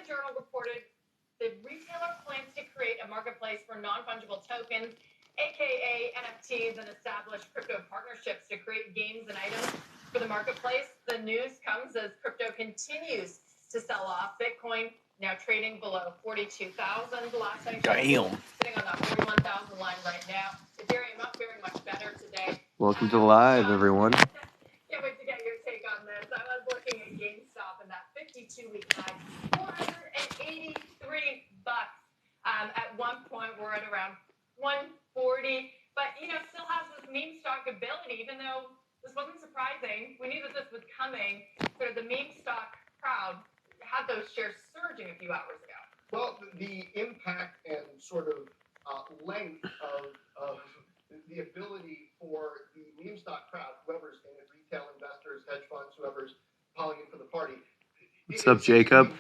Journal reported the retailer plans to create a marketplace for non-fungible tokens, aka NFTs, and establish crypto partnerships to create games and items for the marketplace. The news comes as crypto continues to sell off. Bitcoin now trading below 42,000. The last I checked, sitting on that 41,000 line right now. Ethereum not faring much better today. Welcome to live, everyone. Can't wait to get your take on this. I was looking at GameStop and that 52-week high, $483. At one point, we're at around 140, but still has this meme stock ability. Even though this wasn't surprising, we knew that this was coming. Sort of the meme stock crowd had those shares surging a few hours ago. Well, the impact and sort of length of the ability for the meme stock crowd, whoever's in it, retail investors, hedge funds, whoever's piling in for the party. What's up, Jacob?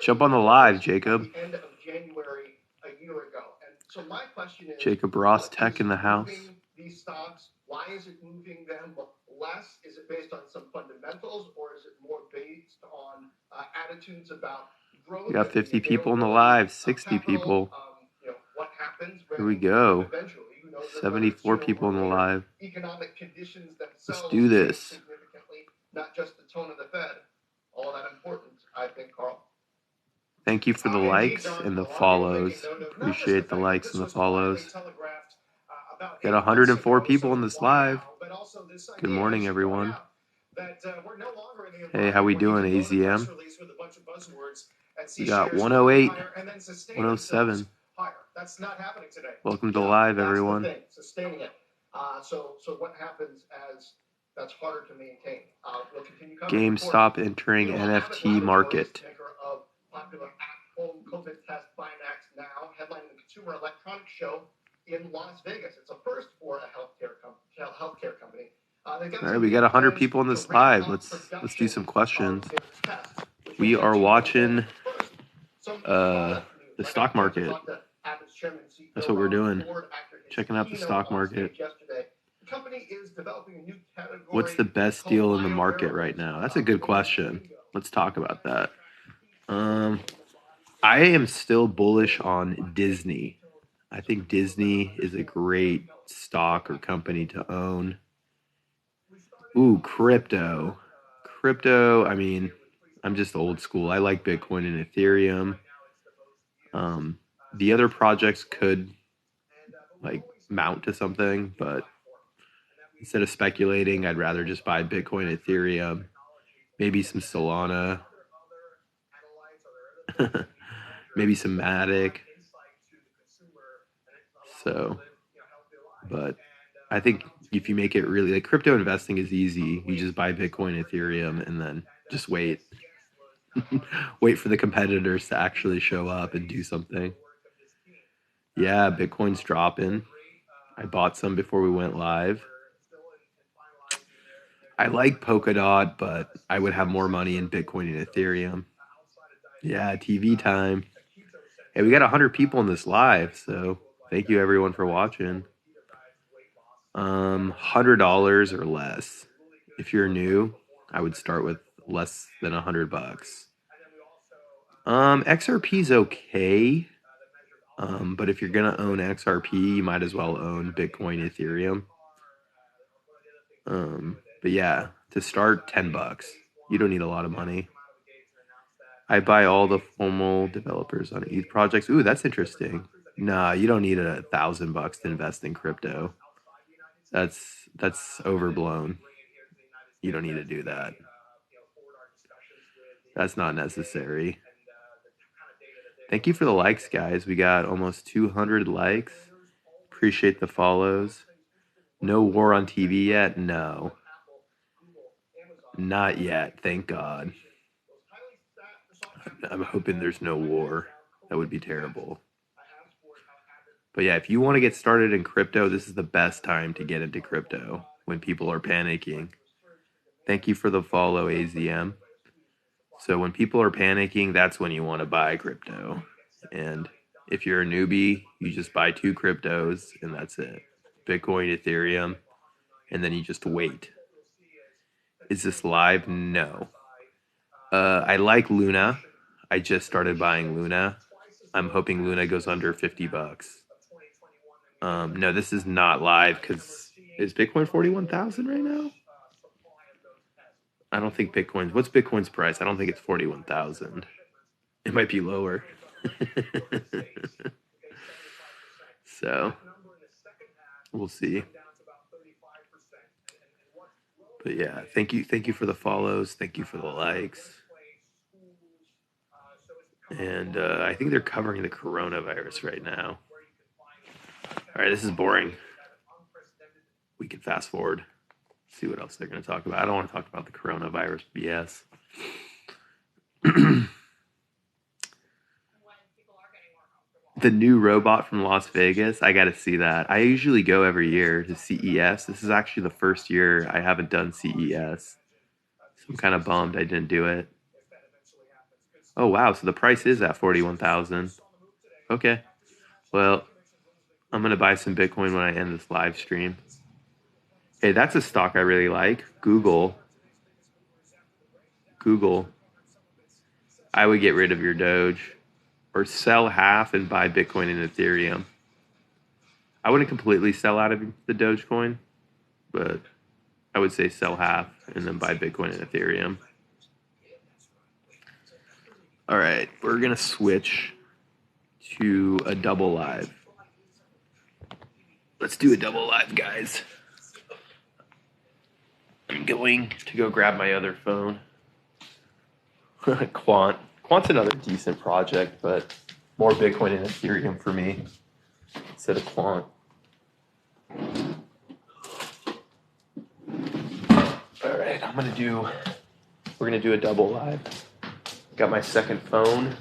Jump on the live, Jacob. The end of January a year ago. And so my question is, Jacob Ross Tech in the house. These stocks, why is it moving them less? Is it based on some fundamentals, or is it more based on attitudes about growth? We got 50 people in the live, 60 people. What happens? Here we go. 74 people in the live. Economic conditions Let's do this. Significantly, not just the tone of the Fed. All that important, I think, Carl. Thank you for the likes and the follows. Appreciate the likes and the follows. Got 104 people in this live. Good morning, everyone. Hey, how we doing, AZM? We got 108, 107. Welcome to live, everyone. Sustaining it. So what happens as that's harder to maintain? We'll continue GameStop entering NFT market. Of popular at-home COVID test Binax now, headlining the Consumer Electronics Show in Las Vegas. It's a first for a healthcare company. All right, we got 100 people in this live. Let's do some questions. We are watching the stock market. That's what we're doing. Checking out the stock market. What's the best deal in the market right now? That's a good question. Let's talk about that. I am still bullish on Disney. I think Disney is a great stock or company to own. Ooh, crypto. Crypto, I mean, I'm just old school. I like Bitcoin and Ethereum. The other projects could mount to something, but instead of speculating, I'd rather just buy Bitcoin, Ethereum, maybe some Solana, maybe some Matic. So, but I think if you make it really, crypto investing is easy. You just buy Bitcoin, Ethereum, and then just wait. Wait for the competitors to actually show up and do something. Yeah, Bitcoin's dropping. I bought some before we went live. I like Polkadot, but I would have more money in Bitcoin and Ethereum. Yeah, TV time. Hey, we got 100 people in this live, so thank you everyone for watching. $100 or less. If you're new, I would start with less than $100. XRP's okay. But if you're gonna own XRP, you might as well own Bitcoin, Ethereum. But yeah, to start, $10. You don't need a lot of money. I buy all the formal developers on ETH projects. Ooh, that's interesting. Nah, you don't need $1,000 to invest in crypto. That's overblown. You don't need to do that. That's not necessary. Thank you for the likes, guys. We got almost 200 likes. Appreciate the follows. No war on TV yet? No. Not yet, thank God. I'm hoping there's no war. That would be terrible. But yeah, if you want to get started in crypto, this is the best time to get into crypto when people are panicking. Thank you for the follow, AZM. So when people are panicking, that's when you want to buy crypto. And if you're a newbie, you just buy 2 cryptos and that's it. Bitcoin, Ethereum, and then you just wait. Is this live? No. I like Luna. I just started buying Luna. I'm hoping Luna goes under $50. No, this is not live because is Bitcoin 41,000 right now? I don't think what's Bitcoin's price? I don't think it's 41,000. It might be lower. So we'll see. But yeah, thank you for the follows, thank you for the likes. And I think they're covering the coronavirus right now. All right, this is boring. We can fast forward, see what else they're going to talk about. I don't want to talk about the coronavirus BS. The new robot from Las Vegas, I got to see that. I usually go every year to CES. This is actually the first year I haven't done CES. So I'm kind of bummed I didn't do it. Oh, wow. So the price is at 41,000. Okay. Well, I'm going to buy some Bitcoin when I end this live stream. Hey, that's a stock I really like. Google. I would get rid of your Doge or sell half and buy Bitcoin and Ethereum. I wouldn't completely sell out of the Dogecoin, but I would say sell half and then buy Bitcoin and Ethereum. All right, we're going to switch to a double live. Let's do a double live, guys. I'm going to go grab my other phone. Quant's another decent project, but more Bitcoin and Ethereum for me instead of Quant. All right, we're gonna do a double live. Got my second phone.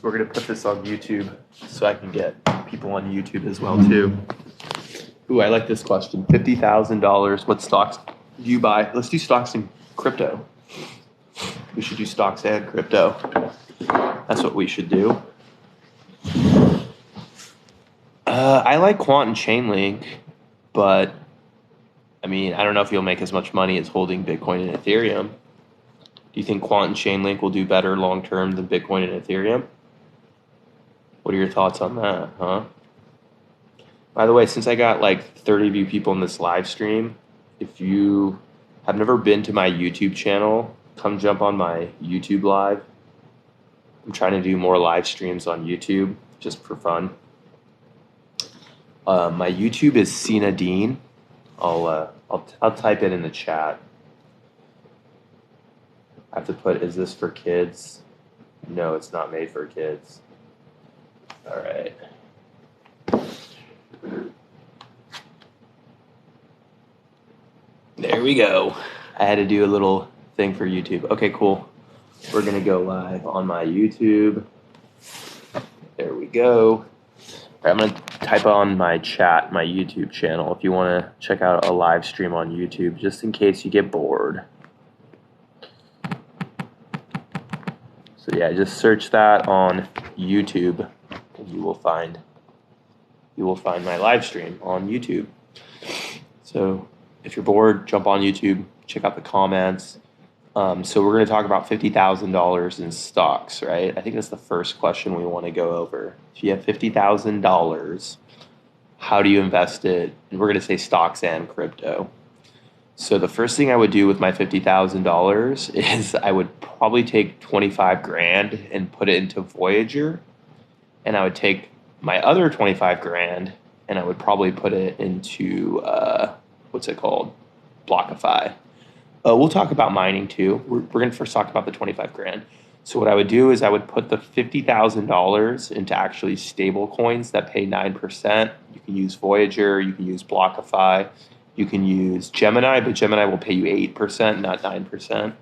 We're gonna put this on YouTube so I can get people on YouTube as well too. Ooh, I like this question. $50,000. What stocks do you buy? Let's do stocks and crypto. We should do stocks and crypto. That's what we should do. I like Quant and Chainlink, but I mean, I don't know if you'll make as much money as holding Bitcoin and Ethereum. Do you think Quant and Chainlink will do better long term than Bitcoin and Ethereum? What are your thoughts on that, huh? By the way, since I got like 30 of you people in this live stream, if you have never been to my YouTube channel, come jump on my YouTube live. I'm trying to do more live streams on YouTube just for fun. My YouTube is Sina Dean. I'll type it in the chat. I have to put, is this for kids? No, it's not made for kids. All right. There we go. I had to do a little thing for YouTube. Okay, cool. We're going to go live on my YouTube. There we go. Right, I'm going to type on my chat, my YouTube channel, if you want to check out a live stream on YouTube, just in case you get bored. So yeah, just search that on YouTube, and you will find my live stream on YouTube. So if you're bored, jump on YouTube, check out the comments. So we're going to talk about $50,000 in stocks, right? I think that's the first question we want to go over. If you have $50,000, how do you invest it? And we're going to say stocks and crypto. So the first thing I would do with my $50,000 is I would probably take 25 grand and put it into Voyager. And I would take my other 25 grand and I would probably put it into, what's it called? Blockify. We'll talk about mining too. We're going to first talk about the 25 grand. So what I would do is I would put the $50,000 into actually stable coins that pay 9%. You can use Voyager, you can use Blockify, you can use Gemini, but Gemini will pay you 8%, not 9%.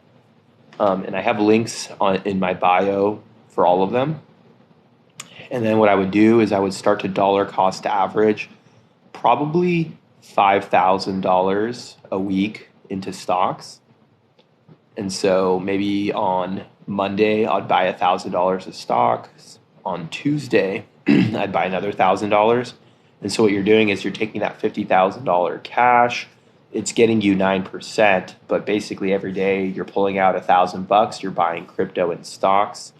And I have links in my bio for all of them. And then what I would do is I would start to dollar cost average probably $5,000 a week into stocks. And so maybe on Monday, I'd buy $1,000 of stocks. On Tuesday, I'd buy another $1,000. And so what you're doing is you're taking that $50,000 cash, it's getting you 9%, but basically every day you're pulling out $1,000, you're buying crypto and stocks.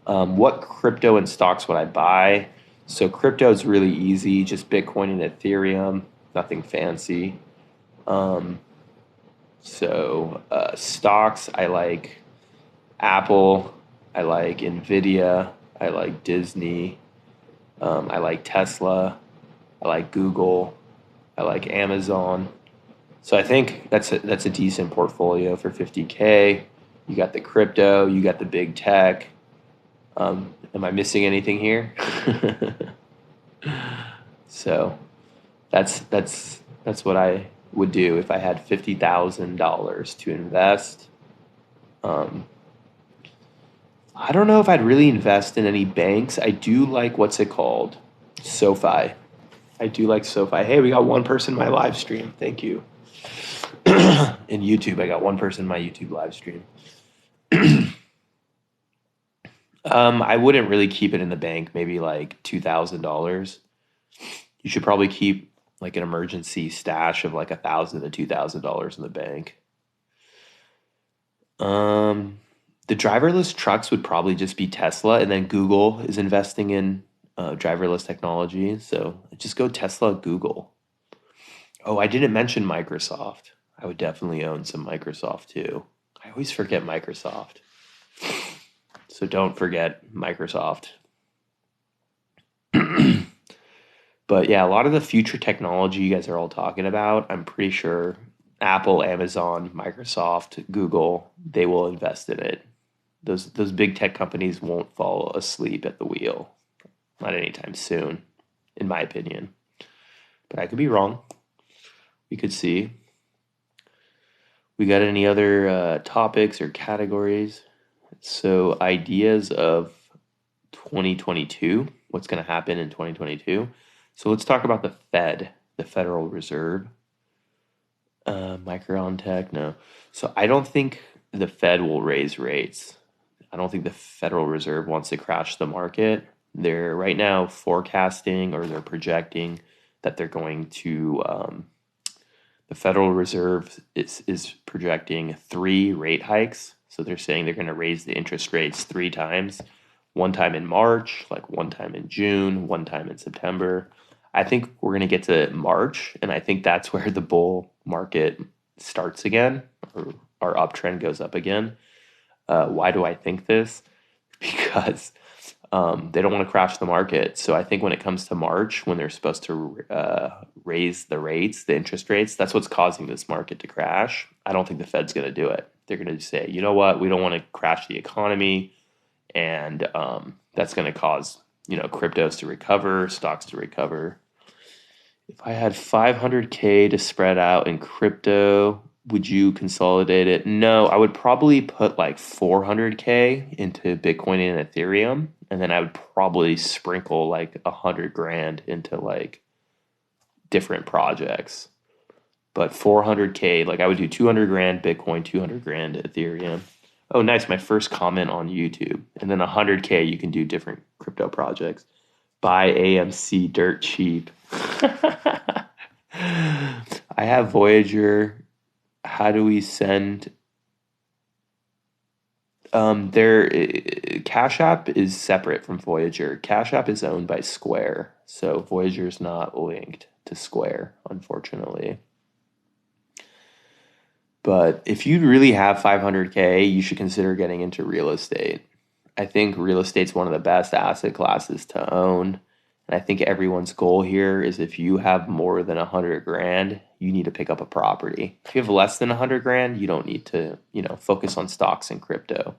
What crypto and stocks would I buy? So crypto is really easy, just Bitcoin and Ethereum, nothing fancy. Stocks, I like Apple, I like Nvidia, I like Disney, I like Tesla, I like Google, I like Amazon. So I think that's a decent portfolio for 50K. You got the crypto, you got the big tech. Am I missing anything here? So that's what I would do if I had $50,000 to invest. I don't know if I'd really invest in any banks. I do like what's it called? SoFi. I do like SoFi. Hey, we got one person in my live stream. Thank you. In YouTube, I got one person in my YouTube live stream. I wouldn't really keep it in the bank, maybe like $2,000. You should probably keep like an emergency stash of like $1,000 to $2,000 in the bank. The driverless trucks would probably just be Tesla, and then Google is investing in driverless technology. So just go Tesla, Google. Oh, I didn't mention Microsoft. I would definitely own some Microsoft too. I always forget Microsoft. So don't forget Microsoft. But yeah, a lot of the future technology you guys are all talking about, I'm pretty sure Apple, Amazon, Microsoft, Google, they will invest in it. Those big tech companies won't fall asleep at the wheel. Not anytime soon, in my opinion. But I could be wrong. We could see. We got any other topics or categories? So ideas of 2022, what's going to happen in 2022. So let's talk about the Fed, the Federal Reserve. Micron-Tech, no. So I don't think the Fed will raise rates. I don't think the Federal Reserve wants to crash the market. They're right now forecasting, or they're projecting that they're going to, the Federal Reserve is projecting 3 rate hikes. So they're saying they're going to raise the interest rates 3 times. One time in March, like one time in June, one time in September. I think we're going to get to March, and I think that's where the bull market starts again, or our uptrend goes up again. Why do I think this? Because they don't want to crash the market. So I think when it comes to March, when they're supposed to raise the rates, the interest rates, that's what's causing this market to crash. I don't think the Fed's going to do it. They're going to say, you know what, we don't want to crash the economy, and that's going to cause cryptos to recover, stocks to recover. If I had 500K to spread out in crypto, would you consolidate it? No, I would probably put like 400K into Bitcoin and Ethereum, and then I would probably sprinkle like 100 grand into like different projects. But 400K, like I would do 200 grand Bitcoin, 200 grand Ethereum. Oh, nice. My first comment on YouTube. And then 100K, you can do different crypto projects. Buy AMC dirt cheap. I have Voyager. How do we send? Their Cash App is separate from Voyager. Cash App is owned by Square, so Voyager's not linked to Square, unfortunately. But if you really have 500K, you should consider getting into real estate. I think real estate's one of the best asset classes to own. And I think everyone's goal here is if you have more than 100 grand, you need to pick up a property. If you have less than 100 grand, you don't need to, focus on stocks and crypto.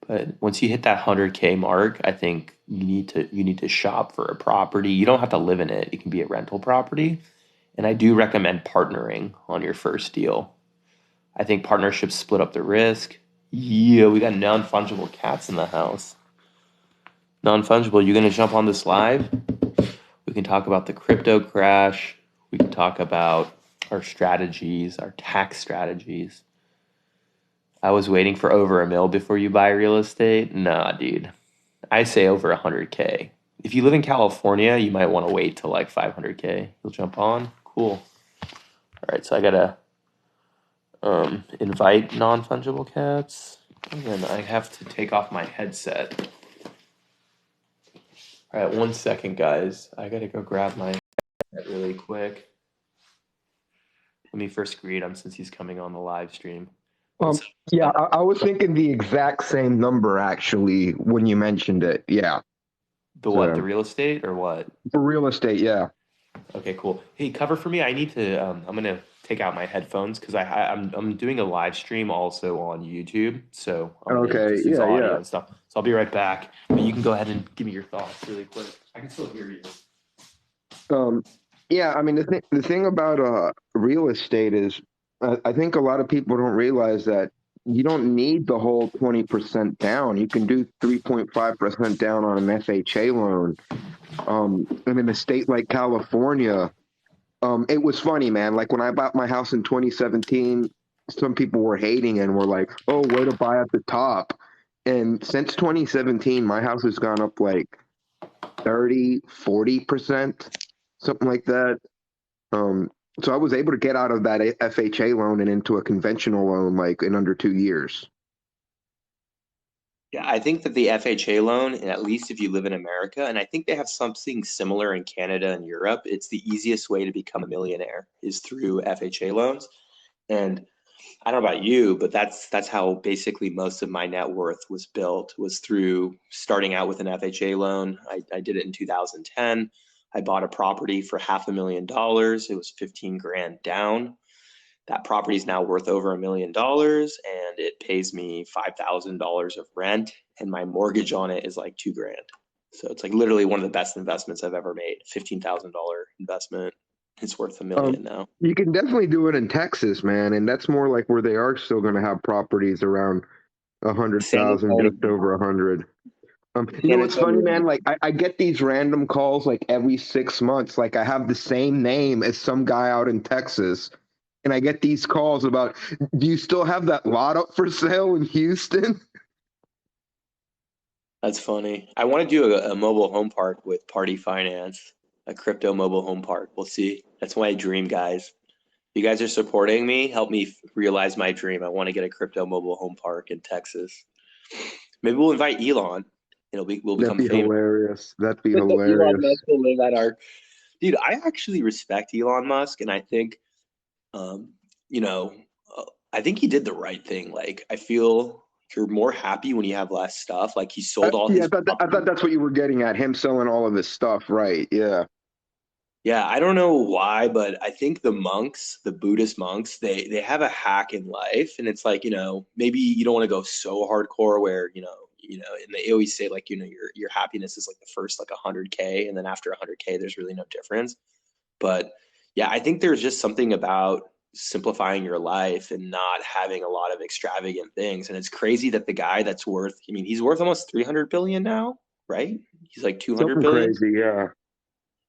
But once you hit that 100K mark, I think you need to shop for a property. You don't have to live in it. It can be a rental property. And I do recommend partnering on your first deal. I think partnerships split up the risk. Yeah, we got non-fungible cats in the house. Non-fungible, you gonna jump on this live? We can talk about the crypto crash. We can talk about our strategies, our tax strategies. I was waiting for over $1 million before you buy real estate. Nah, dude. I say over 100K. If you live in California, you might want to wait till like 500K. You'll jump on. Cool. All right, so I gotta invite non-fungible cats, and then I have to take off my headset. All right, 1 second, guys. I gotta go grab my headset really quick. Let me first greet him since he's coming on the live stream. Um, yeah, I was thinking the exact same number actually when you mentioned it. Yeah. The what? The real estate or what? For real estate, yeah. Okay, cool. Hey, cover for me. I need to. I'm gonna take out my headphones because I'm doing a live stream also on YouTube, so I'm gonna Okay, just use yeah, audio yeah. and stuff. So I'll be right back. But you can go ahead and give me your thoughts really quick. I can still hear you. Um, yeah, I mean the thing about real estate is I think a lot of people don't realize that you don't need the whole 20% down. You can do 3.5% down on an FHA loan. And in a state like California, it was funny, man. Like when I bought my house in 2017, some people were hating and were like, "Oh, way to buy at the top." And since 2017, my house has gone up like 30, 40%, something like that. Um, so I was able to get out of that FHA loan and into a conventional loan like in under 2 years. Yeah, I think that the FHA loan, and at least if you live in America, and I think they have something similar in Canada and Europe, it's the easiest way to become a millionaire is through FHA loans. And I don't know about you, but that's how basically most of my net worth was built, was through starting out with an FHA loan. I did it in 2010. I bought a property for $500,000. It was 15 grand down. That property is now worth over $1 million and it pays me $5,000 of rent and my mortgage on it is like 2 grand. So it's like literally one of the best investments I've ever made. $15,000 investment. It's worth $1 million now. You can definitely do it in Texas, man, and that's more like where they are still going to have properties around a hundred San thousand, Antonio. just over 100. You know San what's funny, Antonio. man? Like I get these random calls like every 6 months. Like I have the same name as some guy out in Texas, and I get these calls about, do you still have that lot up for sale in Houston? That's funny. I want to do a mobile home park with Party Finance, a crypto mobile home park. We'll see. That's my dream, guys. You guys are supporting me. Help me realize my dream. I want to get a crypto mobile home park in Texas. Maybe we'll invite Elon. We'll That'd become be famous. hilarious. That'd be Elon hilarious. Musk will live at our. Dude, I actually respect Elon Musk, and I think, um, you know, uh, I think he did the right thing. Like, I feel you're more happy when you have less stuff. Like, he sold all Yeah, his I thought property. that's what you were getting at. Him selling all of his stuff, right? Yeah. Yeah, I don't know why, but I think the monks, the Buddhist monks, they have a hack in life, and it's like, maybe you don't want to go so hardcore where, and they always say like, your happiness is like the first like 100K, and then after 100K, there's really no difference. But yeah, I think there's just something about simplifying your life and not having a lot of extravagant things. And it's crazy that the guy that's worth, I mean, he's worth almost 300 billion now, right? He's like 200 Something billion. crazy, yeah.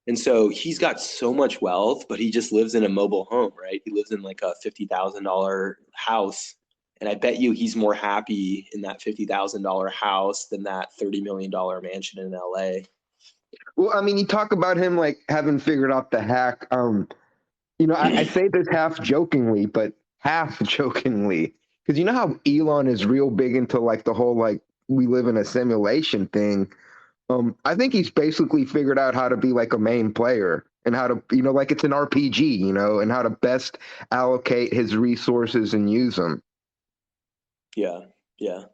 And so he's got so much wealth, but he just lives in a mobile home, right? He lives in like a $50,000 house. And I bet you he's more happy in that $50,000 house than that $30 million mansion in LA. Well, I mean, you talk about him like having figured out the hack. I say this half jokingly, but half jokingly, because you know how Elon is real big into like the whole like we live in a simulation thing. I think he's basically figured out how to be like a main player and how to, like it's an RPG, and how to best allocate his resources and use them. Yeah, yeah.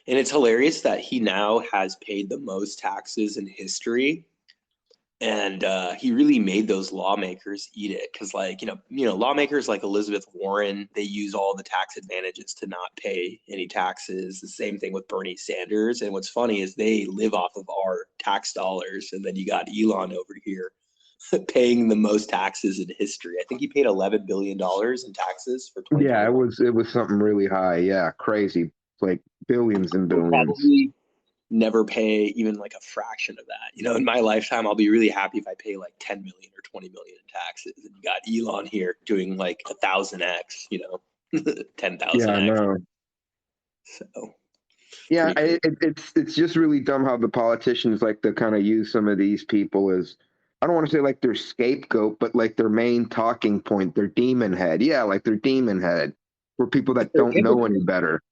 And it's hilarious that he now has paid the most taxes in history. And he really made those lawmakers eat it because, like, lawmakers like Elizabeth Warren, they use all the tax advantages to not pay any taxes. The same thing with Bernie Sanders. And what's funny is they live off of our tax dollars. And then you got Elon over here paying the most taxes in history. I think he paid $11 billion in taxes for Yeah, 2021. it was something really high. Yeah, crazy, like billions and We'll billions. probably never pay even like a fraction of that. In my lifetime, I'll be really happy if I pay like 10 million or 20 million in taxes. And you got Elon here doing like 1,000x, 10,000 Yeah, I x. know. So Yeah, pretty crazy. it's just really dumb how the politicians like to kind of use some of these people as I don't want to say like their scapegoat, but like their main talking point, their demon head. Yeah, like their demon head for people that They're don't know any hypocrites. better.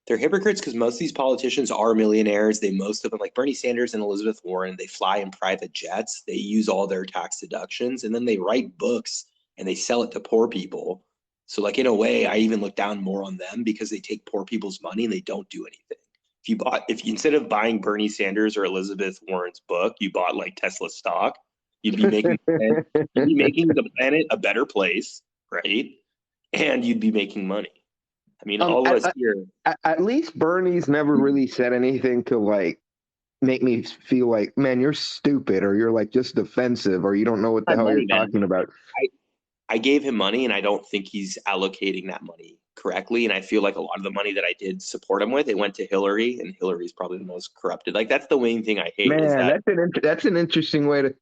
They're hypocrites because most of these politicians are millionaires. Most of them, like Bernie Sanders and Elizabeth Warren, they fly in private jets. They use all their tax deductions, and then they write books and they sell it to poor people. So, like in a way, I even look down more on them because they take poor people's money and they don't do anything. If you instead of buying Bernie Sanders or Elizabeth Warren's book, you bought like Tesla stock, you'd be making you'd be making the planet a better place, right? And you'd be making money. I mean, all of us here. At least Bernie's never really said anything to like make me feel like, man, you're stupid, or you're like just defensive, or you don't know what the hell you're Money, man. talking about. I gave him money, and I don't think he's allocating that money correctly. And I feel like a lot of the money that I did support him with, it went to Hillary, and Hillary's probably the most corrupted. Like that's the main thing I hate is Man, that that's an interesting way to.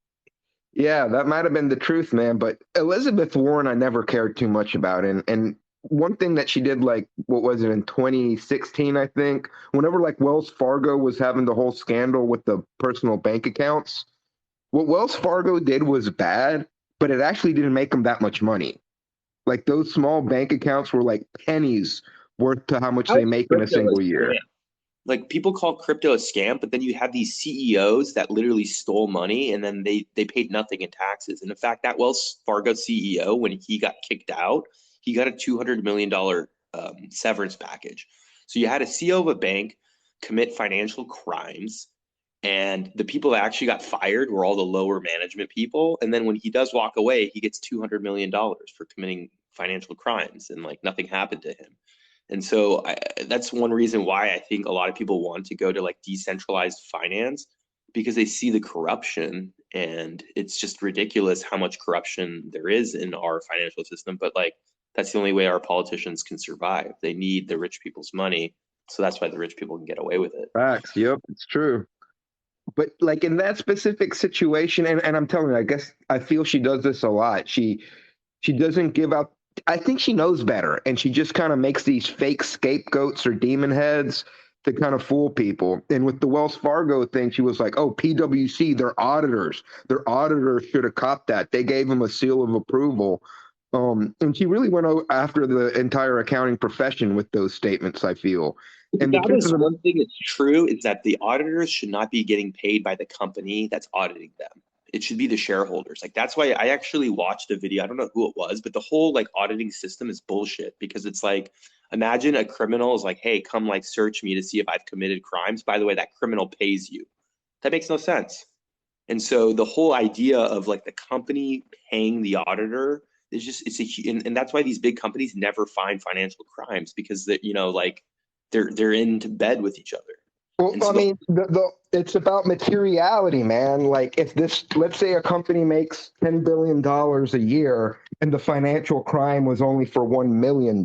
Yeah, that might have been the truth, man. But Elizabeth Warren, I never cared too much about, and one thing that she did, like, what was it in 2016, I think, whenever like Wells Fargo was having the whole scandal with the personal bank accounts, what Wells Fargo did was bad, but it actually didn't make them that much money. Like those small bank accounts were like pennies worth to how much how they is make in a crypto a single year. scam? Like people call crypto a scam, but then you have these CEOs that literally stole money and then they paid nothing in taxes. And in fact, that Wells Fargo CEO, when he got kicked out, he got a $200 million severance package. So you had a CEO of a bank commit financial crimes, and the people that actually got fired were all the lower management people. And then when he does walk away, he gets $200 million for committing financial crimes, and like nothing happened to him. And so that's one reason why I think a lot of people want to go to like decentralized finance because they see the corruption, and it's just ridiculous how much corruption there is in our financial system. But like that's the only way our politicians can survive. They need the rich people's money. So that's why the rich people can get away with it. Facts. Yep, it's true. But like in that specific situation, and I'm telling you, I guess I feel she does this a lot. She doesn't give out. I think she knows better, and she just kind of makes these fake scapegoats or demon heads to kind of fool people. And with the Wells Fargo thing, she was like, "Oh, PwC, their auditors, should have copped that. They gave them a seal of approval." And she really went after the entire accounting profession with those statements, I feel. And the That truth of is the one thing that's true is that the auditors should not be getting paid by the company that's auditing them. It should be the shareholders. Like that's why I actually watched a video. I don't know who it was, but the whole like auditing system is bullshit because it's like imagine a criminal is like, "Hey, come like search me to see if I've committed crimes. By the way, that criminal pays you." That makes no sense. And so the whole idea of like the company paying the auditor is just and that's why these big companies never find financial crimes because like they're into bed with each other. Well, And I so mean, it's about materiality, man. Like, if this, let's say a company makes $10 billion a year, and the financial crime was only for $1 million,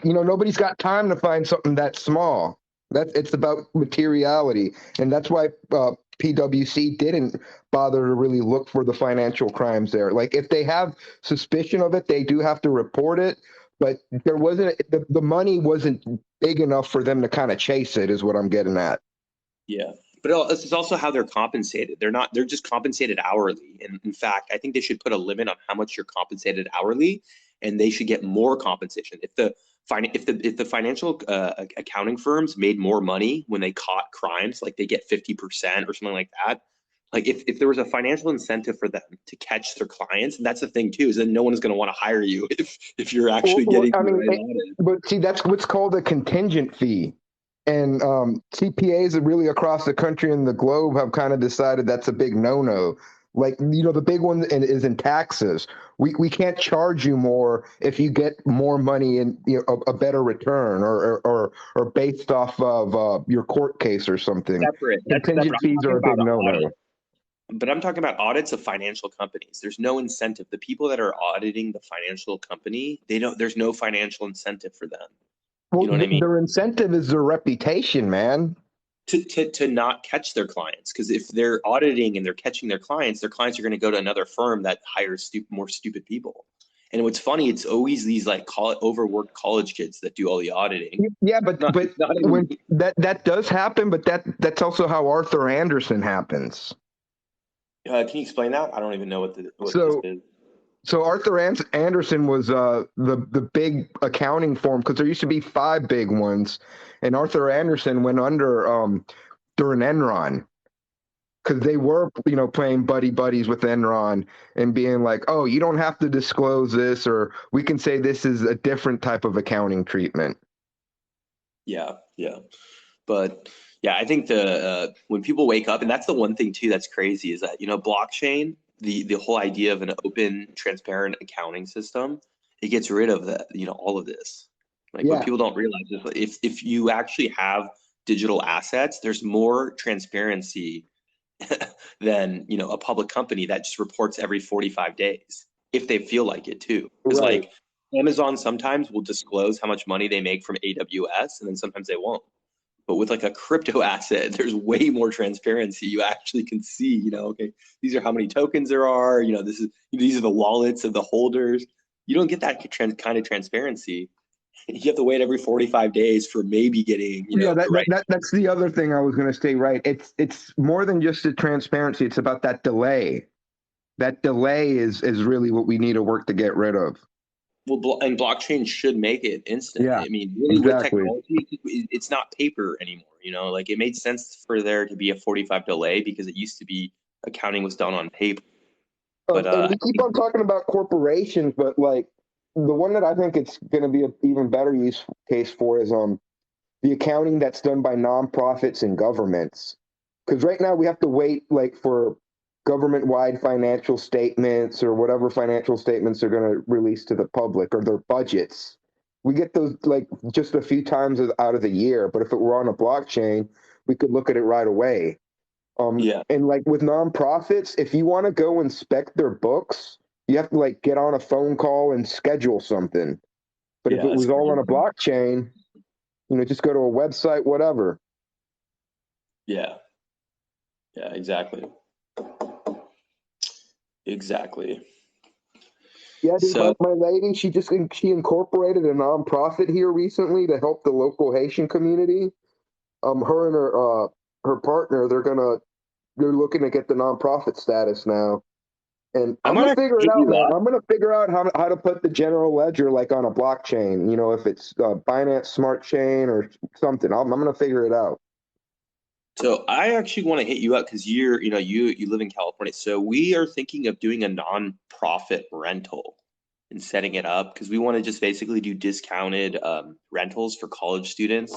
nobody's got time to find something that small. It's about materiality, and that's why PwC didn't bother to really look for the financial crimes there. Like, if they have suspicion of it, they do have to report it. But there wasn't the money wasn't big enough for them to kind of chase it. Is what I'm getting at. yeah, but this is also how they're compensated. They're just compensated hourly. And in fact, I think they should put a limit on how much you're compensated hourly, and they should get more compensation. If the financial accounting firms made more money when they caught crimes, like they get 50% or something like that. Like if there was a financial incentive for them to catch their clients, and that's the thing too, is that no one is going to want to hire you if you're actually Well, getting I the mean, right audit. but see, that's what's called a contingent fee. And CPAs really across the country and the globe have kind of decided that's a big no-no. Like, the big one is in taxes. We can't charge you more if you get more money and a better return or based off of your court case or something. Separate. That's Contingent separate. I'm fees talking are a about big audit. no-no. But I'm talking about audits of financial companies. There's no incentive. The people that are auditing the financial company, there's no financial incentive for them. You Well, know what I mean? their incentive is their reputation, man. To not catch their clients. Because if they're auditing and they're catching their clients are going to go to another firm that hires more stupid people. And what's funny, it's always these like overworked college kids that do all the auditing. Yeah, but It's not when even that does happen, but that's also how Arthur Anderson happens. Can you explain that? I don't even know what this So is. so Arthur Anderson was the big accounting firm, because there used to be five big ones, and Arthur Anderson went under during Enron, because they were, playing buddy buddies with Enron and being like, oh, you don't have to disclose this, or we can say this is a different type of accounting treatment. Yeah, yeah. But yeah, I think when people wake up, and that's the one thing too that's crazy, is that blockchain, the whole idea of an open, transparent accounting system, it gets rid of that, all of this. Like what Yeah, people don't realize is like, if you actually have digital assets, there's more transparency than a public company that just reports every 45 days if they feel like it too. Because right. like Amazon sometimes will disclose how much money they make from AWS, and then sometimes they won't. But with like a crypto asset, there's way more transparency. You actually can see, okay, these are how many tokens there are. These are the wallets of the holders. You don't get that kind of transparency. You have to wait every 45 days for maybe getting, Yeah, the right. that's the other thing I was going to say, right? It's more than just the transparency. It's about that delay. That delay is really what we need to work to get rid of. Well, and blockchain should make it instant. Yeah, I mean, really, with exactly. technology, it's not paper anymore. Like it made sense for there to be a 45 delay because it used to be accounting was done on paper. But And we I keep think, on talking about corporations, but like the one that I think it's going to be an even better use case for is the accounting that's done by nonprofits and governments. Because right now we have to wait like for government-wide financial statements or whatever financial statements they're going to release to the public, or their budgets. We get those like just a few times out of the year, but if it were on a blockchain, we could look at it right away. yeah, And like with nonprofits, if you want to go inspect their books, you have to like get on a phone call and schedule something. But if yeah, it it's was all on crazy. a blockchain, just go to a website, whatever. Yeah, yeah, exactly, exactly. Yeah, dude, my, So, my lady, she incorporated a nonprofit here recently to help the local Haitian community. Her and her partner, they're looking to get the nonprofit status now. And I I'm might gonna actually figure it hit out, you man. up. I'm gonna figure out how to put the general ledger like on a blockchain. If it's Binance Smart Chain or something. I'm gonna figure it out. So I actually want to hit you up because you live in California. So we are thinking of doing a non-profit rental and setting it up because we want to just basically do discounted rentals for college students.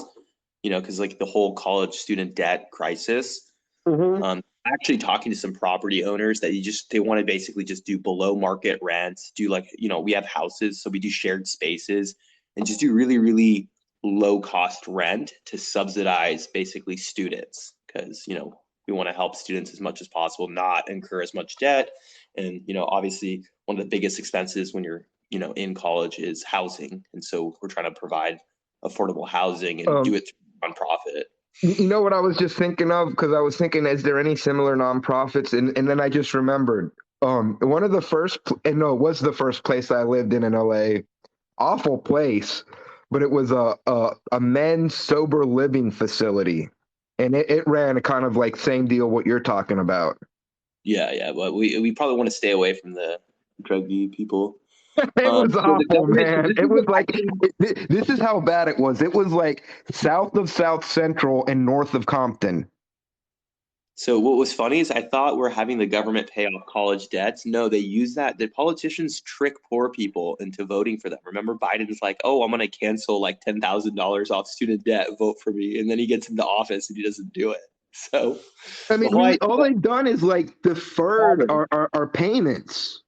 Because like the whole college student debt crisis. Hmm. Actually talking to some property owners that they want to basically just do below market rents, do like, we have houses, so we do shared spaces and just do really, really low cost rent to subsidize basically students because, we want to help students as much as possible, not incur as much debt. And, obviously one of the biggest expenses when you're, in college is housing. And so we're trying to provide affordable housing and do Um, it through nonprofit. you know what I was just thinking of, because I was thinking, is there any similar nonprofits? And then I just remembered, one of the first, and no, it was the first place I lived in LA. Awful place, but it was a men's sober living facility, and it ran a kind of like same deal what you're talking about. Yeah, yeah, but we probably want to stay away from the druggy people. It was So the awful, government. So man. this It is was what like actually. this is how bad it was. It was like south of South Central and north of Compton. So what was funny is I thought we're having the government pay off college debts. No, they use that. The politicians trick poor people into voting for them. Remember, Biden's like, "Oh, I'm going to cancel like $10,000 off student debt. Vote for me," and then he gets into office and he doesn't do it. So I the mean, whole really, idea. all they've done is like deferred our payments.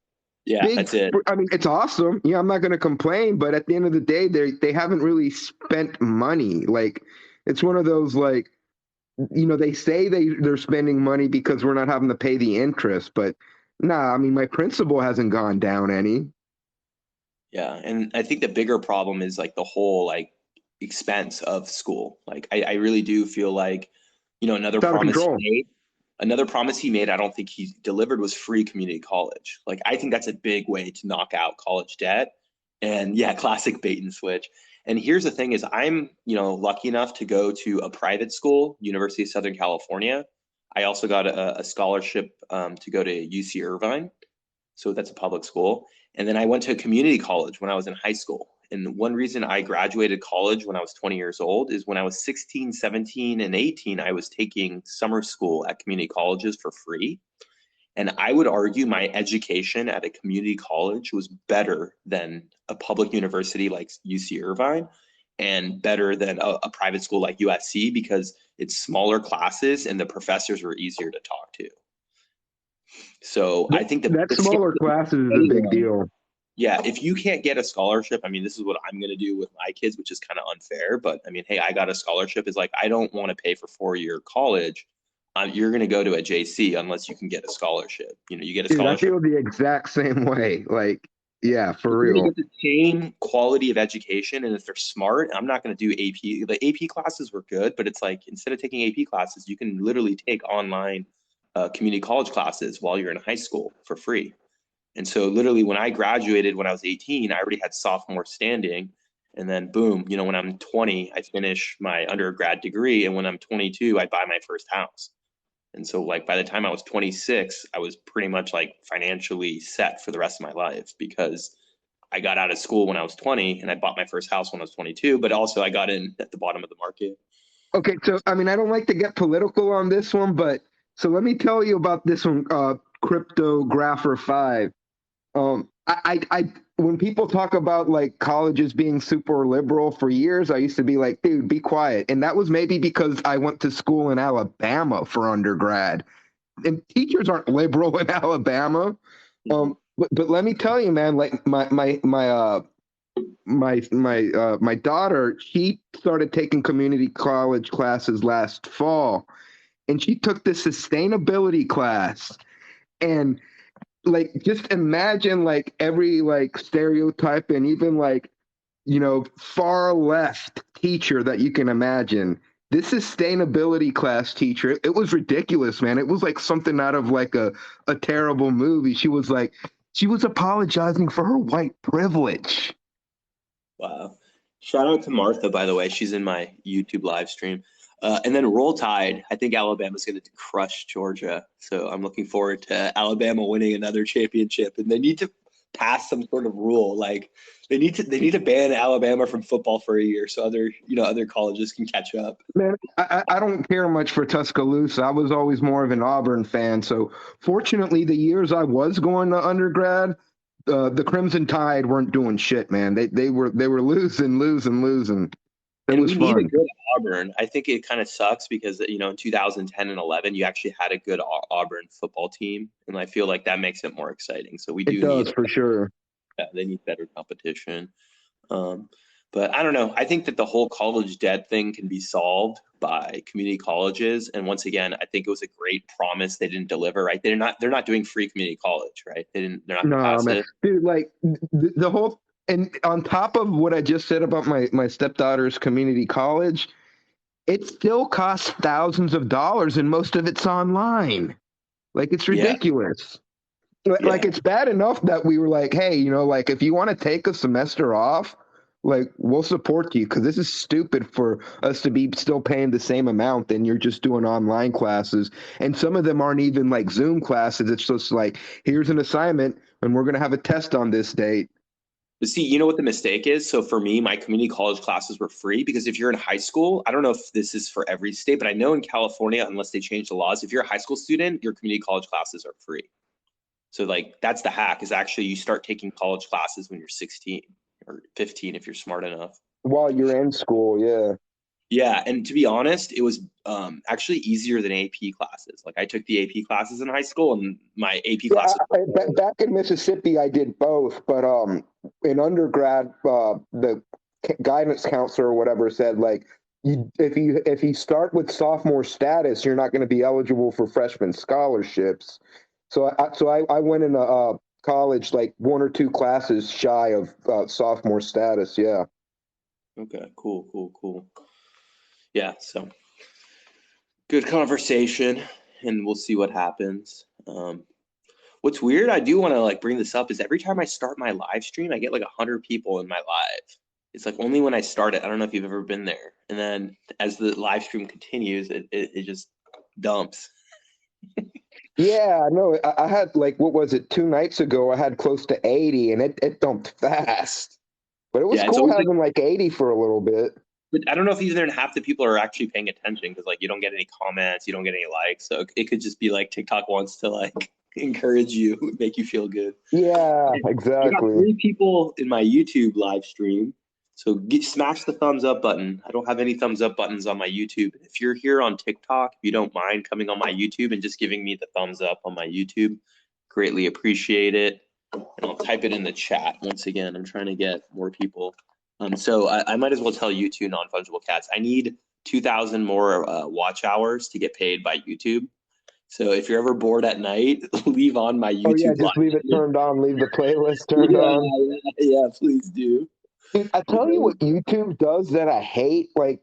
Yeah, Big, that's it. I mean, it's awesome. Yeah, I'm not going to complain, but at the end of the day, they haven't really spent money. Like, it's one of those like, they say they're spending money because we're not having to pay the interest, but nah, I mean, my principal hasn't gone down any. Yeah, and I think the bigger problem is like the whole like expense of school. Like I really do feel like, another It's out of promise he control. made, another promise he made, I don't think he delivered was free community college. Like I think that's a big way to knock out college debt. And yeah, classic bait and switch. And here's the thing is I'm, lucky enough to go to a private school, University of Southern California. I also got a scholarship to go to UC Irvine. So that's a public school. And then I went to a community college when I was in high school. And one reason I graduated college when I was 20 years old is when I was 16, 17, and 18, I was taking summer school at community colleges for free. And I would argue my education at a community college was better than a public university like UC Irvine and better than a private school like USC because it's smaller classes and the professors were easier to talk to. So I think that smaller classes is a big deal. Yeah, if you can't get a scholarship, I mean, this is what I'm going to do with my kids, which is kind of unfair. But I mean, hey, I got a scholarship. Is like, I don't want to pay for 4-year college. You're going to go to a JC unless you can get a scholarship. You know, you get a scholarship. Dude, I feel the exact same way. Like, yeah, for real. You're going to get the same quality of education. And if they're smart, I'm not going to do AP. The AP classes were good, but it's like, instead of taking AP classes, you can literally take online community college classes while you're in high school for free. And so literally when I graduated when I was 18, I already had sophomore standing. And then boom, you know, when I'm 20, I finish my undergrad degree. And when I'm 22, I buy my first house. And so like by the time I was 26, I was pretty much like financially set for the rest of my life because I got out of school when I was 20 and I bought my first house when I was 22, but also I got in at the bottom of the market. Okay, so I mean, I don't like to get political on this one, but so let me tell you about this one, Cryptographer 5. When people talk about like colleges being super liberal for years, I used to be like, dude, be quiet. And that was maybe because I went to school in Alabama for undergrad. And teachers aren't liberal in Alabama. But let me tell you, man, like my daughter, she started taking community college classes last fall, and she took this sustainability class. And like just imagine like every like stereotype and even like, you know, far left teacher that you can imagine. This sustainability class teacher, it was ridiculous, man. It was like something out of like a terrible movie. She was apologizing for her white privilege. Wow. Shout out to Martha, by the way. She's in my YouTube live stream. And then Roll Tide. I think Alabama's going to crush Georgia. So I'm looking forward to Alabama winning another championship. And they need to pass some sort of rule. Like they need to ban Alabama from football for a year so other colleges can catch up. Man, I don't care much for Tuscaloosa. I was always more of an Auburn fan. So fortunately, the years I was going to undergrad, the Crimson Tide weren't doing shit, man. They were losing. It was we need fun. a good Auburn. I think it kind of sucks because in 2010 and 11, you actually had a good Auburn football team, and I feel like that makes it more exciting. So we do need for sure. Yeah, they need better competition. But I don't know. I think that the whole college debt thing can be solved by community colleges. And once again, I think it was a great promise they didn't deliver. Right? They're not doing free community college. Right? They're not No, pass man. it. Dude, like the whole, and on top of what I just said about my stepdaughter's community college, it still costs thousands of dollars and most of it's online. Like it's ridiculous. Like it's bad enough that we were like, hey, you know, like if you want to take a semester off, like we'll support you because this is stupid for us to be still paying the same amount and you're just doing online classes. And some of them aren't even like Zoom classes. It's just like, here's an assignment and we're going to have a test on this date. But see, you know what the mistake is? So for me, my community college classes were free because if you're in high school, I don't know if this is for every state, but I know in California, unless they change the laws, if you're a high school student, your community college classes are free. So like that's the hack is actually you start taking college classes when you're 16 or 15 if you're smart enough. While you're in school, yeah. Yeah, and to be honest, it was actually easier than AP classes. Like I took the AP classes in high school, and my AP classes. Back in Mississippi, I did both, but in undergrad, the guidance counselor or whatever said like, if you start with sophomore status, you're not going to be eligible for freshman scholarships. So I went in a college like 1 or 2 classes shy of sophomore status. Yeah. Okay. Cool. Yeah. So good conversation, and we'll see what happens. What's weird, I do want to like bring this up, is every time I start my live stream, I get like 100 people in my live. It's like only when I start it. I don't know if you've ever been there. And then as the live stream continues, it just dumps. Yeah, no, I had like, what was it, 2 nights ago? I had close to 80 and it dumped fast. But it was Yeah, it's cool always like, having like 80 for a little bit. but I don't know if even half the people are actually paying attention because like you don't get any comments, you don't get any likes, so it could just be like TikTok wants to like encourage you, make you feel good. Yeah, I got exactly. 3 people in my YouTube live stream. So smash the thumbs up button. I don't have any thumbs up buttons on my YouTube. If you're here on TikTok, if you don't mind coming on my YouTube and just giving me the thumbs up on my YouTube, greatly appreciate it. And I'll type it in the chat. Once again, I'm trying to get more people. So I might as well tell you two non-fungible cats. I need 2,000 more watch hours to get paid by YouTube. So if you're ever bored at night, leave on my Oh yeah, YouTube live just leave it stream. turned on, leave the playlist turned Yeah, on. yeah, please do. Dude, I tell you what YouTube does that I hate. Like,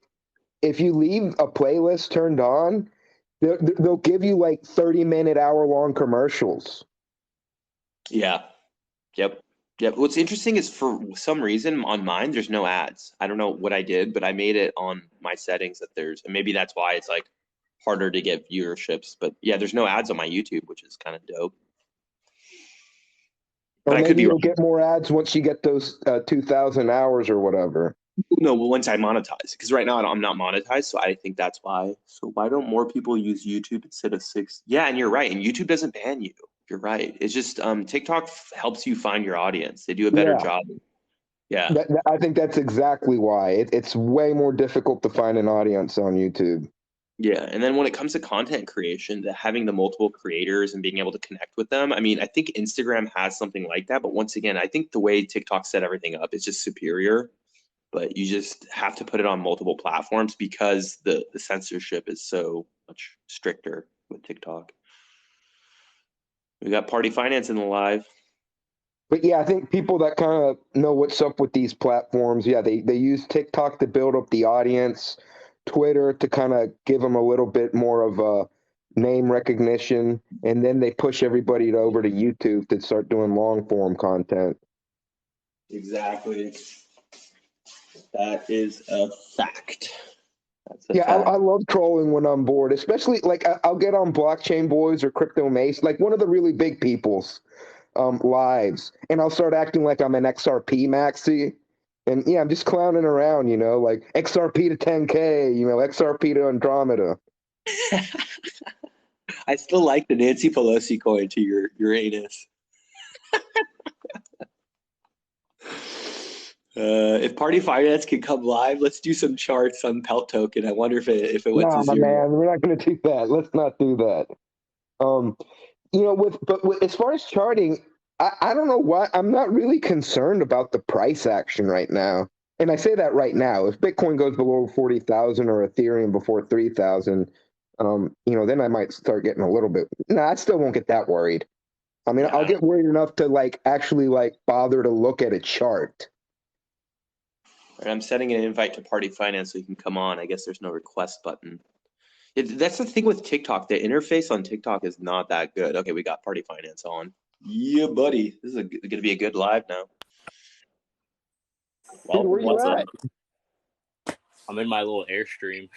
if you leave a playlist turned on, they'll give you like 30-minute, hour-long commercials. Yeah, yep, yep. What's interesting is for some reason on mine, there's no ads. I don't know what I did, but I made it on my settings that there's, and maybe that's why it's like harder to get viewerships. But yeah, there's no ads on my YouTube, which is kind of dope. Or But I could maybe be you'll wrong. get more ads once you get those 2,000 hours or whatever. No, well, once I monetize, because right now I'm not monetized, so I think that's why. So why don't more people use YouTube instead of six? Yeah, and you're right. And YouTube doesn't ban you. You're right. It's just TikTok helps you find your audience. They do a better Yeah, job. Yeah. I think that's exactly why. It's way more difficult to find an audience on YouTube. Yeah, and then when it comes to content creation, having the multiple creators and being able to connect with them, I mean, I think Instagram has something like that, but once again, I think the way TikTok set everything up is just superior, but you just have to put it on multiple platforms because the censorship is so much stricter with TikTok. We got Party Finance in the live. But yeah, I think people that kind of know what's up with these platforms, yeah, they use TikTok to build up the audience, Twitter to kind of give them a little bit more of a name recognition, and then they push everybody over to YouTube to start doing long form content. Exactly. That is a fact. That's a Yeah, I fact. love trolling when I'm bored, especially like I'll get on Blockchain Boys or Crypto Mace, like one of the really big people's lives, and I'll start acting like I'm an XRP maxi. And yeah, I'm just clowning around, like XRP to 10K, XRP to Andromeda. I still like the Nancy Pelosi coin to your Uranus. If Party Finance can come live, let's do some charts on Pelt Token. I wonder if it went Nah, to my zero. man, we're not going to do that. Let's not do that. Um, as far as charting, I don't know why I'm not really concerned about the price action right now. And I say that right now. If Bitcoin goes below 40,000 or Ethereum before 3,000, then I might start getting a little bit. No, I still won't get that worried. I mean, Yeah, I'll I don't. get worried enough to like actually like bother to look at a chart. I'm sending an invite to Party Finance so you can come on. I guess there's no request button. That's the thing with TikTok. The interface on TikTok is not that good. Okay, we got Party Finance on. Yeah, buddy. This is going to be a good live now. Dude, Well, where you what's at? up? I'm in my little Airstream.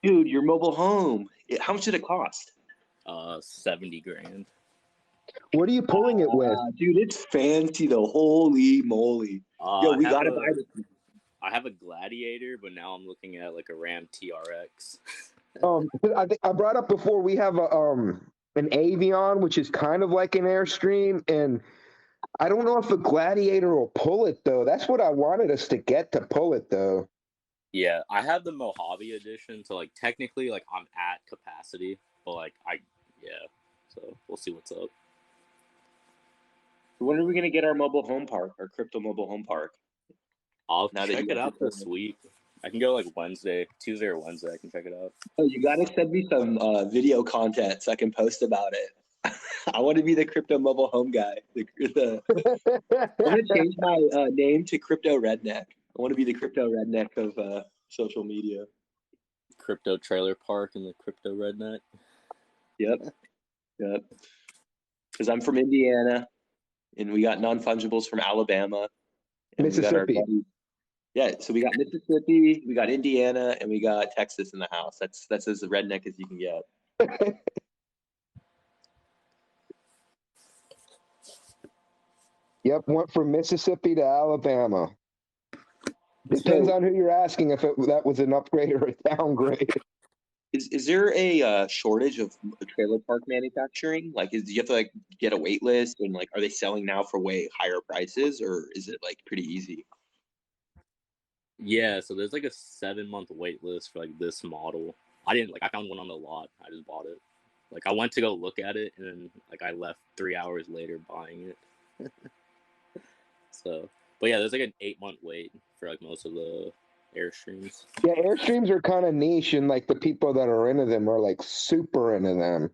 Dude, your mobile home. How much did it cost? 70 grand. What are you pulling it with? Dude, it's fancy though. Holy moly. Yo, I we have got to a buy this. I have a Gladiator, but now I'm looking at like a Ram TRX. I think I brought up before we have an Avion, which is kind of like an Airstream, and I don't know if a Gladiator will pull it though. That's what I wanted us to get to pull it though. Yeah, I have the Mojave edition, so like technically like I'm at capacity, but like yeah. So we'll see what's up. When are we going to get our mobile home park, our crypto mobile home park? I'll Now that check you it have out this week. I can go like Tuesday or Wednesday. I can check it out. Oh, you got to send me some video content so I can post about it. I want to be the crypto mobile home guy. I'm going to change my name to Crypto Redneck. I want to be the crypto redneck of social media. Crypto trailer park and the crypto redneck. Yep. Because I'm from Indiana, and we got non-fungibles from Alabama, and we got our Mississippi. buddies. Yeah, so we got Mississippi, we got Indiana, and we got Texas in the house. That's as redneck as you can get. Yep, went from Mississippi to Alabama. Depends So on who you're asking if that was an upgrade or a downgrade. is there a shortage of trailer park manufacturing? Like, do you have to like get a wait list, and like, are they selling now for way higher prices, or is it like pretty easy? Yeah, so there's like a 7-month wait list for like this model. I found one on the lot. I just bought it. Like I went to go look at it, and then like I left 3 hours later buying it. So, but yeah, there's like an 8-month wait for like most of the Airstreams. Yeah, Airstreams are kind of niche, and like the people that are into them are like super into them.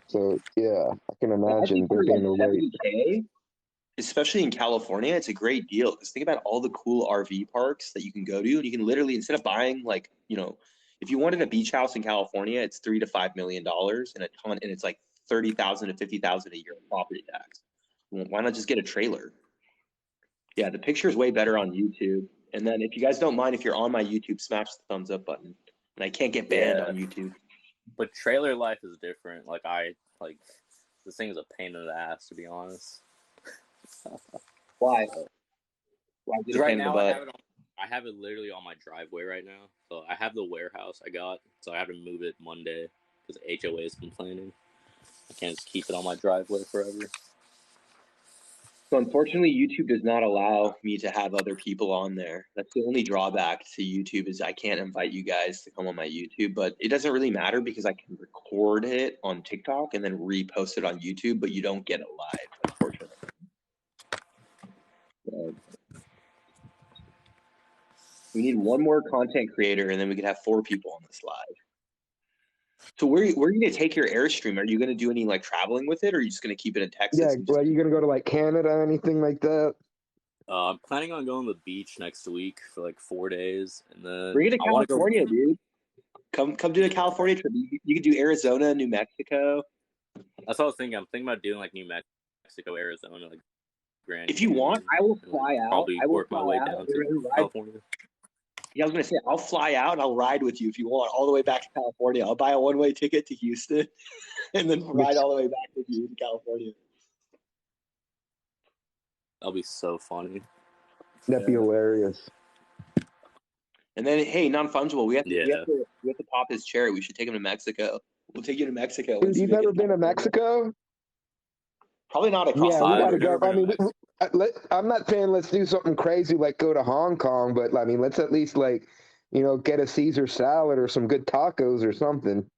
So yeah, I can I think imagine there for like being a wait. 70K, especially in California, it's a great deal because think about all the cool RV parks that you can go to, and you can literally instead of buying like if you wanted a beach house in California, it's $3 to $5 million and a ton, and it's like 30,000 to 50,000 a year in property tax. Why not just get a trailer? Yeah, the picture is way better on YouTube. And then if you guys don't mind, if you're on my YouTube, smash the thumbs up button. And I can't get banned Yeah. on YouTube. But trailer life is different. This thing is a pain in the ass, to be honest. Why? Why is it a Right pain in the now, butt? I have it literally on my driveway right now. So I have the warehouse I got, so I have to move it Monday because HOA is complaining. I can't just keep it on my driveway forever. So unfortunately, YouTube does not allow me to have other people on there. That's the only drawback to YouTube is I can't invite you guys to come on my YouTube, but it doesn't really matter because I can record it on TikTok and then repost it on YouTube, but you don't get it live, unfortunately. So we need one more content creator and then we could have 4 people on this live. So where are you going to take your Airstream? Are you going to do any like traveling with it, or are you just going to keep it in Texas? Yeah, are you gonna go to like Canada, anything like that? I'm planning on going to the beach next week for like 4 days, and then Bring it to I want to go. California, dude. Come do the California trip. You could do Arizona, New Mexico. That's what I was thinking. I'm thinking about doing like New Mexico, Arizona, like Grand If you want, I will fly out. Probably I will work my fly way out. down to California. Yeah, I was gonna say I'll fly out and I'll ride with you if you want, all the way back to California. I'll buy a one-way ticket to Houston and then ride all the way back with you to California. That'll be so funny. That'd be hilarious. And then, hey, non-fungible, we have Yeah. to pop his cherry. We should take him to Mexico. We'll take you to Mexico. Dude, you've never been to Mexico? Probably not across Yeah, the we I've gotta border. never go. been to Mexico. I'm not saying let's do something crazy like go to Hong Kong, but I mean, let's at least like, get a Caesar salad or some good tacos or something.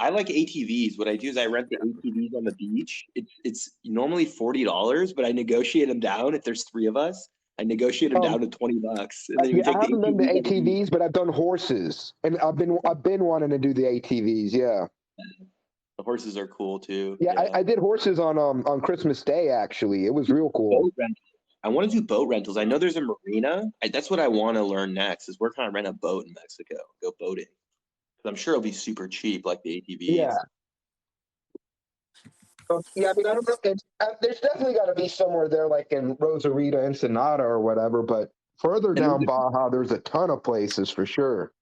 I like ATVs. What I do is I rent the ATVs on the beach. It's normally $40, but I negotiate them down. If there's 3 of us, I negotiate them down to $20, and then we Yeah, take I the haven't done the ATVs on the beach. ATVs, but I've done horses, and I've been wanting to do the ATVs. Yeah, The horses are cool too. yeah, I did horses on Christmas Day. Actually, it was real cool. Boat rentals. I want to do boat rentals. I know there's a marina. That's what I want to learn next. Is where can I rent a boat in Mexico? Go boating. Because I'm sure it'll be super cheap, like the ATVs. Yeah. Yeah, I mean, I don't know. There's definitely got to be somewhere there, like in Rosarito, Ensenada, or whatever. But further down Baja, there's a ton of places for sure.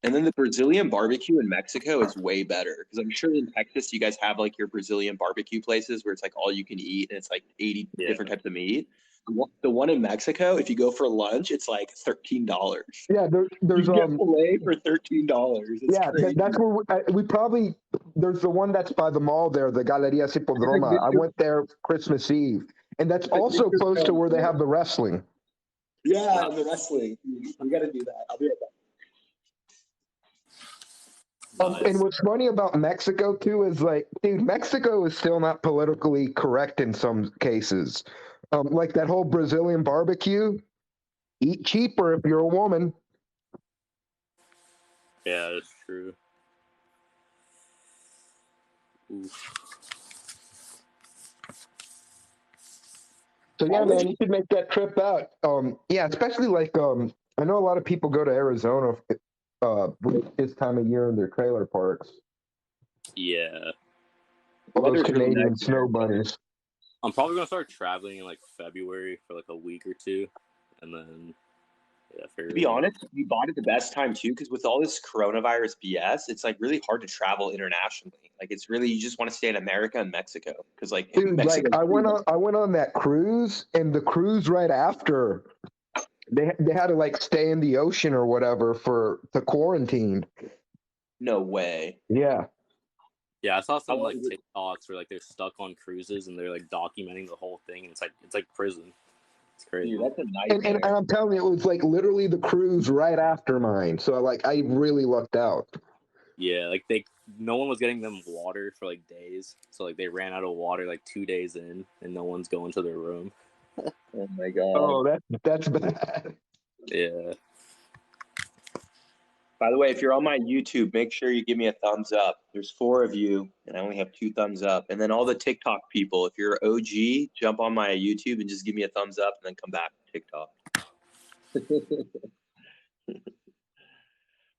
And then the Brazilian barbecue in Mexico is way better because I'm sure in Texas you guys have like your Brazilian barbecue places where it's like all you can eat and it's like 80 different types of meat. The one in Mexico, if you go for lunch, it's like $13. Yeah, there's you get filet for $13. Crazy. That's where we probably there's the one that's by the mall there, the Galeria Cipodroma. I went there Christmas Eve, and that's also close to where they have the wrestling. Yeah, and the wrestling. We got to do that. I'll be right back. Nice. And what's funny about Mexico too is like, dude, Mexico is still not politically correct in some cases. Like that whole Brazilian barbecue, eat cheaper if you're a woman. Yeah, that's true. Ooh. So yeah, man, you should make that trip out. Yeah, especially like I know a lot of people go to Arizona this time of year in their trailer parks. Yeah. All those Canadian snow bunnies. I'm probably gonna start traveling in like February for like a week or two, and then Yeah, To be honest, we bought it the best time too, because with all this coronavirus BS, it's like really hard to travel internationally. Like it's really you just want to stay in America and Mexico because like Dude, like Mexico. I went on that cruise, and the cruise right after they had to like stay in the ocean or whatever for to quarantine. No way. Yeah. Yeah, I saw How some long like was it? TikToks where like they're stuck on cruises and they're like documenting the whole thing. And it's like prison. It's crazy. Dude, that's a And nightmare. I'm telling you, it was like literally the cruise right after mine. So like I really lucked out. Yeah, like no one was getting them water for like days. So like they ran out of water like 2 days in, and no one's going to their room. Oh my god. Oh, that's bad. Yeah. By the way, if you're on my YouTube, make sure you give me a thumbs up. There's 4 of you, and I only have 2 thumbs up. And then all the TikTok people, if you're OG, jump on my YouTube and just give me a thumbs up, and then come back to TikTok.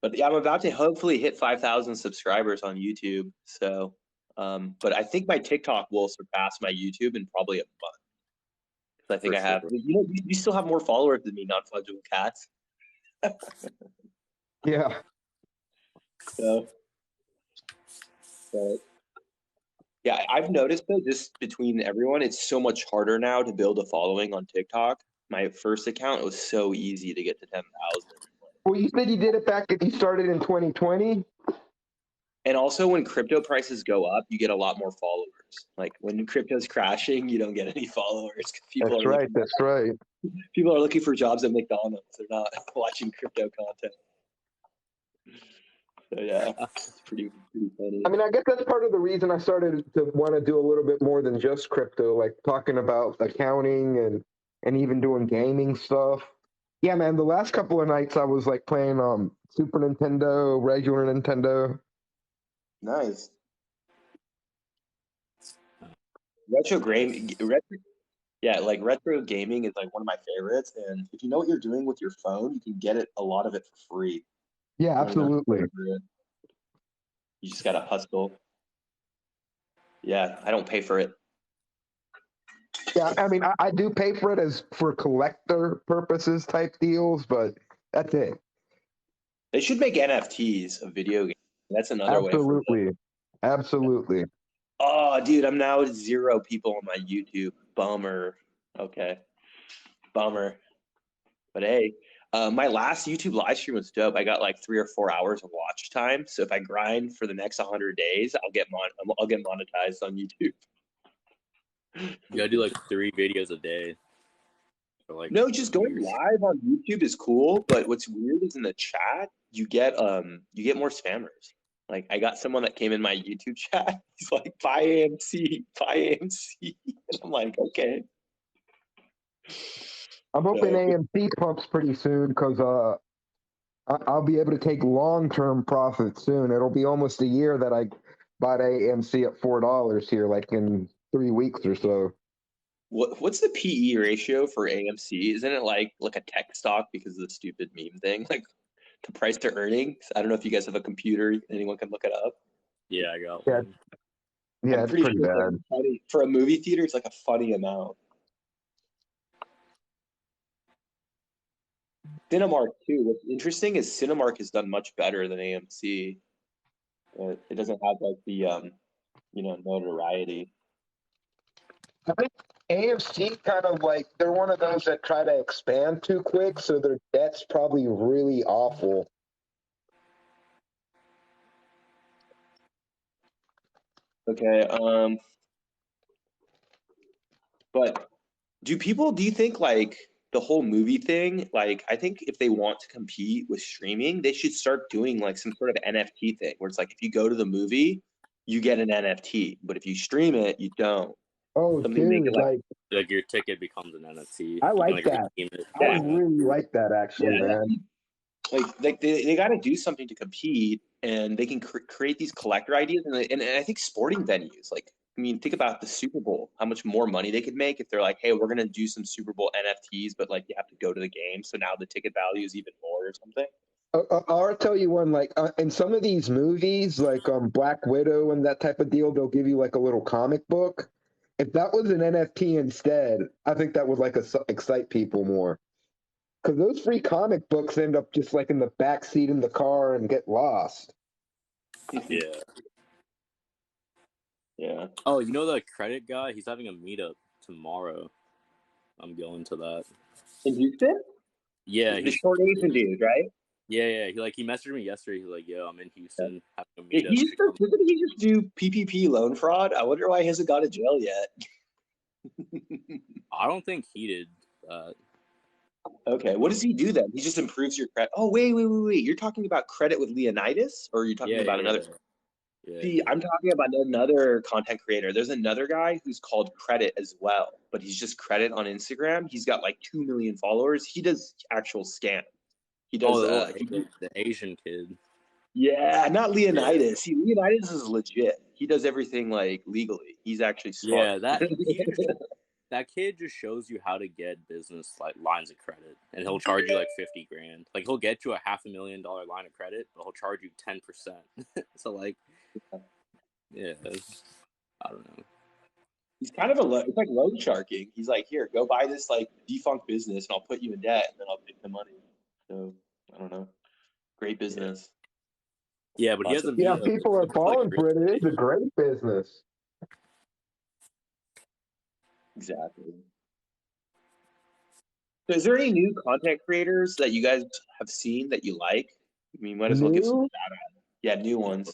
But yeah, I'm about to hopefully hit 5,000 subscribers on YouTube. So, but I think my TikTok will surpass my YouTube in probably a month. I think For I have. sure. You still have more followers than me, non-fungible cats. Yeah. So, but yeah, I've noticed though, just between everyone, it's so much harder now to build a following on TikTok. My first account, it was so easy to get to 10,000. Well, you said you did it back. You started in 2020. And also, when crypto prices go up, you get a lot more followers. Like when crypto's crashing, you don't get any followers. People That's are right. That's right. looking for jobs at McDonald's. They're not watching crypto content. So yeah, it's pretty funny. I mean, I guess that's part of the reason I started to want to do a little bit more than just crypto, like talking about accounting and even doing gaming stuff. Yeah, man. The last couple of nights I was like playing Super Nintendo, regular Nintendo. Nice. Retro gaming is like one of my favorites. And if you know what you're doing with your phone, you can get it a lot of it for free. Yeah, You don't even have to absolutely. pay for it. You just gotta hustle. Yeah, I don't pay for it. Yeah, I mean, I do pay for it as for collector purposes type deals, but that's it. They should make NFTs of video games. That's another way for them. Absolutely. Absolutely. Oh, dude, I'm now at 0 people on my YouTube. Bummer. Okay. Bummer. But hey, my last YouTube live stream was dope. I got like 3 or 4 hours of watch time. So if I grind for the next 100 days, I'll get monetized on YouTube. You gotta do like 3 videos a day. For, like, No, just going years. live on YouTube is cool, but what's weird is in the chat you get more spammers. Like I got someone that came in my YouTube chat. He's like, "Buy AMC, buy AMC," and I'm like, "Okay." I'm hoping So, AMC pumps pretty soon because I'll be able to take long-term profits soon. It'll be almost a year that I bought AMC at $4 here, like in 3 weeks or so. what's the PE ratio for AMC? Isn't it like a tech stock because of the stupid meme thing? Like the price to earnings? I don't know if you guys have a computer. Anyone can look it up. Yeah, I got Yeah. one. Yeah, I'm it's pretty pretty sure it's like bad. funny. For a movie theater, it's like a funny amount. Cinemark too. What's interesting is Cinemark has done much better than AMC. But it doesn't have like the notoriety. I think AMC kind of like they're one of those that try to expand too quick, so their debt's probably really awful. Okay. But do you think like the whole movie thing, like I think if they want to compete with streaming, they should start doing like some sort of NFT thing where it's like if you go to the movie, you get an NFT, but if you stream it, you don't. Oh, Something to make it dude, like Like your ticket becomes an NFT. I You can like like that. redeem it. I yeah, really like that actually, yeah, man. like they got to do something to compete, and they can create these collector ideas, and I think sporting venues, like I mean, think about the Super Bowl, how much more money they could make if they're like, hey, we're gonna do some Super Bowl NFTs, but like you have to go to the game, so now the ticket value is even more or something. I'll tell you one, like in some of these movies, like Black Widow and that type of deal, they'll give you like a little comic book. If that was an NFT instead, I think that would like excite people more. Because those free comic books end up just like in the back seat in the car and get lost. Yeah. Yeah. Oh, you know the credit guy? He's having a meetup tomorrow. I'm going to that. In Houston? Yeah, The short Asian dude, right? Yeah. He messaged me yesterday. He's like, "Yo, I'm in Houston having a Did meetup." didn't he just do PPP loan fraud? I wonder why he hasn't gone to jail yet. I don't think he did. Okay, what does he do then? He just improves your credit. Oh, wait. You're talking about credit with Leonidas, or are you talking about another? Yeah. See, I'm talking about another content creator. There's another guy who's called Credit as well, but he's just Credit on Instagram. He's got like 2 million followers. He does actual scam. He does. The Asian kid. Yeah, not Leonidas. Yeah. See, Leonidas is legit. He does everything like legally. He's actually smart. Yeah, that kid just shows you how to get business like lines of credit, and he'll charge you like $50,000. Like he'll get you a $500,000 line of credit, but he'll charge you 10%. So like, yeah, I don't know. He's kind of it's like loan sharking. He's like, here, go buy this like defunct business, and I'll put you in debt, and then I'll take the money. So I don't know. Great business. Yeah, but he has a Yeah, meetup. people are falling for it. It is a great business. Exactly. So is there any new content creators that you guys have seen that you like? I mean, might as well give some New? shout out. Yeah, new ones.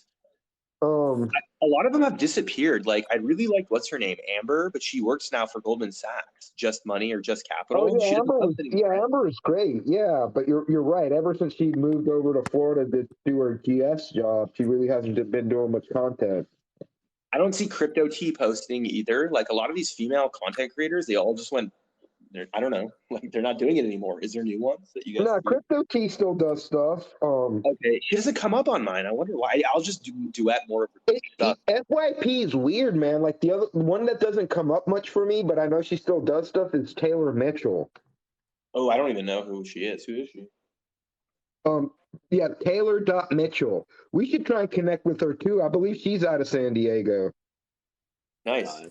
Um, A lot of them have disappeared. Like I really liked what's her name, Amber, but she works now for Goldman Sachs. Just Money or Just Capital. oh She yeah, doesn't post anymore. Amber is great. Yeah, but you're right. Ever since she moved over to Florida to do her GS job, she really hasn't been doing much content. I don't see Crypto T posting either. Like a lot of these female content creators, they all just went. I don't know. Like they're not doing it anymore. Is there new ones that you guys? No, See? Crypto T still does stuff. Okay, she doesn't come up on mine. I wonder why. I'll just duet more of her stuff. FYP is weird, man. Like the other one that doesn't come up much for me, but I know she still does stuff is Taylor Mitchell. Oh, I don't even know who she is. Who is she? Yeah, Taylor.Mitchell. We should try and connect with her too. I believe she's out of San Diego. Nice.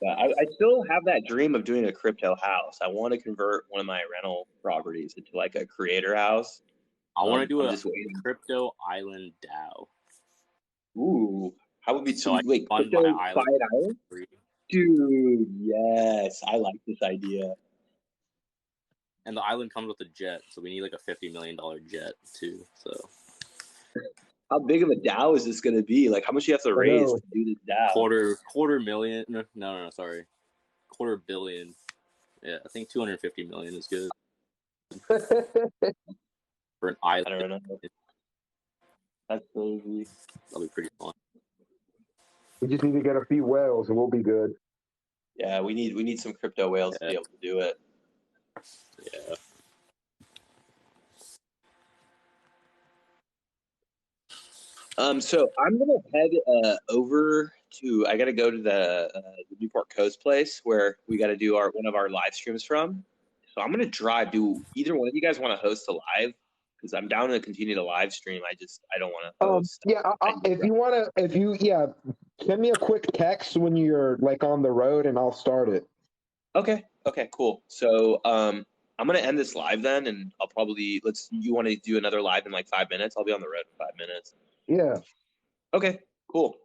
Yeah, I still have that dream of doing a crypto house. I want to convert one of my rental properties into like a creator house. I want to do just waiting. crypto island DAO. Ooh, how would be So wait, fund crypto my quiet island? Dude, yes, I like this idea. And the island comes with a jet, so we need like a $50 million jet too. So how big of a DAO is this going to be? Like, how much do you have to raise to do this DAO? Quarter million. No, sorry, quarter billion. Yeah, I think 250 million is good for an island. I don't know. That's crazy. That'll be pretty fun. We just need to get a few whales and we'll be good. Yeah, we need some crypto whales to be able to do it. Yeah. So I'm gonna head over to. I gotta go to the Newport Coast place where we got to do one of our live streams from. So I'm gonna drive. Do either one of you guys want to host a live? Because I'm down to continue the live stream. I don't want to host. Send me a quick text when you're like on the road and I'll start it. Okay, cool. So I'm gonna end this live then, and I'll probably you want to do another live in like 5 minutes? I'll be on the road in 5 minutes. Yeah. Okay, cool.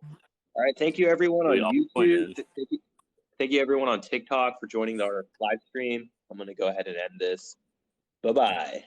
All right, thank you everyone on YouTube. Thank you everyone on TikTok for joining our live stream. I'm gonna go ahead and end this. Bye-bye.